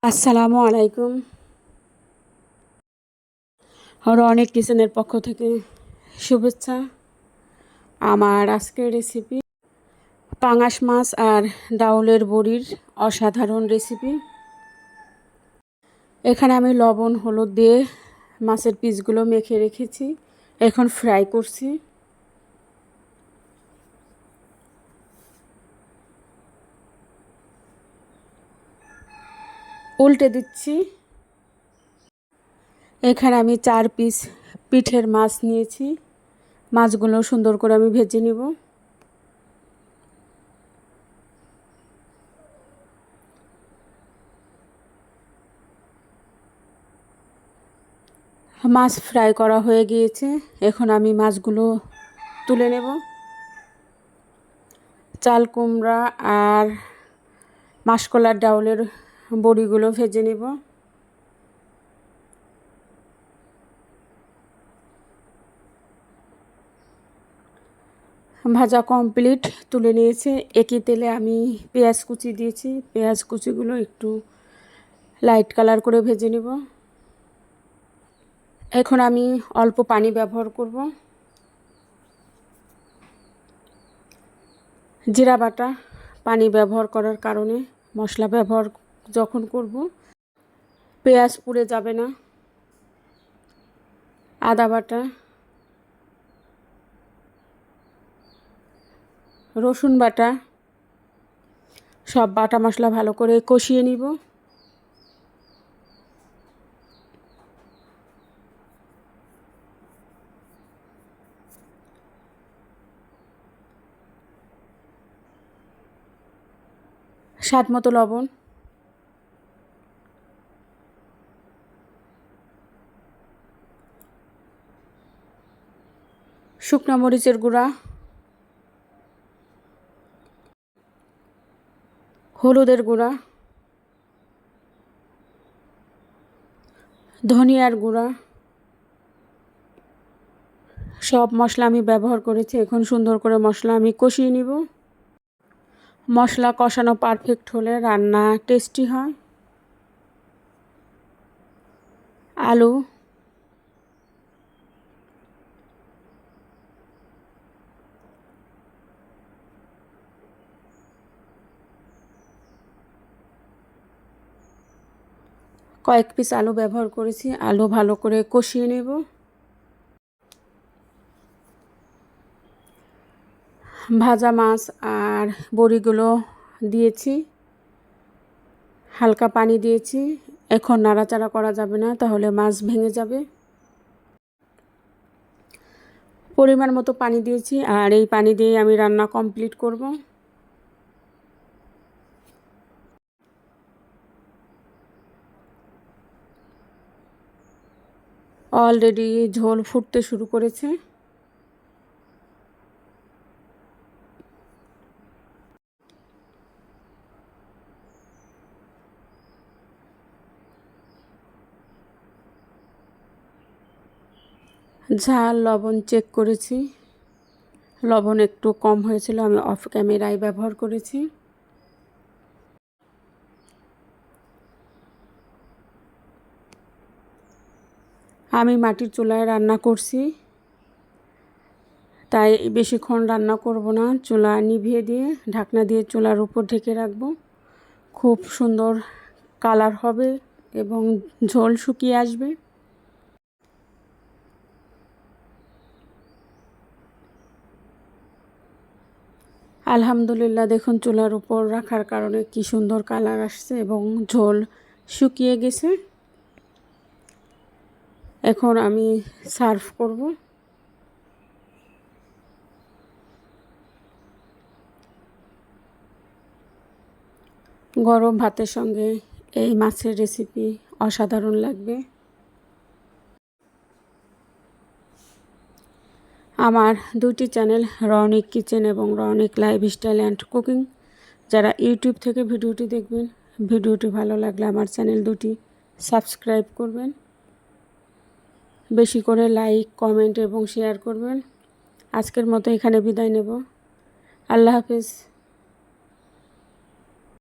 আসসালামু আলাইকুম। রনিক কিচেনের পক্ষ থেকে শুভেচ্ছা। আমার আজকের রেসিপি পাঙাশ মাছ আর ডাউলের বড়ির অসাধারণ রেসিপি। এখানে আমি লবণ হলুদ দিয়ে মাছের পিসগুলো মেখে রেখেছি, এখন ফ্রাই করছি। উল্টে দিচ্ছি। এখানে আমি 4 পিস পিঠের মাছ নিয়েছি, মাছগুলো সুন্দর করে আমি ভেজে নিব। মাছ ফ্রাই করা হয়ে গিয়েছে, এখন আমি মাছগুলো তুলে নেব। চাল কুমড়া আর মাসকলার ডাউলের বড়িগুলো ভেজে নেব। ভাজা কমপ্লিট, তুলে নিয়েছে। একই তেলে আমি পেঁয়াজ কুচি দিয়েছি, পেঁয়াজ কুচিগুলো একটু লাইট কালার করে ভেজে নেব। এখন আমি অল্প পানি ব্যবহার করব। জিরা বাটা পানি ব্যবহার করার কারণে মশলা ব্যবহার যখন করব পেঁয়াজ পুড়ে যাবে না। আদা বাটা, রসুন বাটা, সব বাটা মশলা ভালো করে কষিয়ে নিব। স্বাদ মতো লবণ, শুকনো মরিচের গুঁড়া, হলুদের গুঁড়া, ধনিয়ার গুঁড়া, সব মশলা আমি ব্যবহার করেছি। এখন সুন্দর করে মশলা আমি কষিয়ে নিব। মশলা কষানো পারফেক্ট হলে রান্না টেস্টি হয়। আলু, কয়েক পিস আলু ব্যবহার করেছি। আলু ভালো করে কষিয়ে নেব। ভাজা মাছ আর বড়িগুলো দিয়েছি, হালকা পানি দিয়েছি। এখন নাড়াচাড়া করা যাবে না, তাহলে মাছ ভেঙে যাবে। পরিমাণ মতো পানি দিয়েছি, আর এই পানি দিয়ে আমি রান্না কমপ্লিট করব। অলরেডি ঝোল ফুটতে শুরু করেছে। ঝাল লবণ চেক করেছি, লবণ একটু কম হয়েছিল, আমি অফ ক্যামেরায় ব্যবহার করেছি। আমি মাটির চুলায় রান্না করছি, তাই বেশিক্ষণ রান্না করব না। চুলা নিভিয়ে দিয়ে ঢাকনা দিয়ে চুলার উপর ঢেকে রাখবো। খুব সুন্দর কালার হবে এবং ঝোল শুকিয়ে আসবে। আলহামদুলিল্লাহ, দেখুন চুলার উপর রাখার কারণে কি সুন্দর কালার আসছে এবং ঝোল শুকিয়ে গেছে। এখন আমি সার্ভ করব। গরম ভাতের সঙ্গে এই মাছের রেসিপি অসাধারণ লাগবে। আমার দুটি চ্যানেল, রনিক কিচেন এবং রনিক লাইফস্টাইল অ্যান্ড কুকিং। যারা ইউটিউব থেকে ভিডিওটি দেখবেন, ভিডিওটি ভালো লাগলে আমার চ্যানেল দুটি সাবস্ক্রাইব করবেন। বেশি করে লাইক, কমেন্ট এবং শেয়ার করবেন। আজকের মতো এখানে বিদায় নেব। আল্লাহ হাফেজ।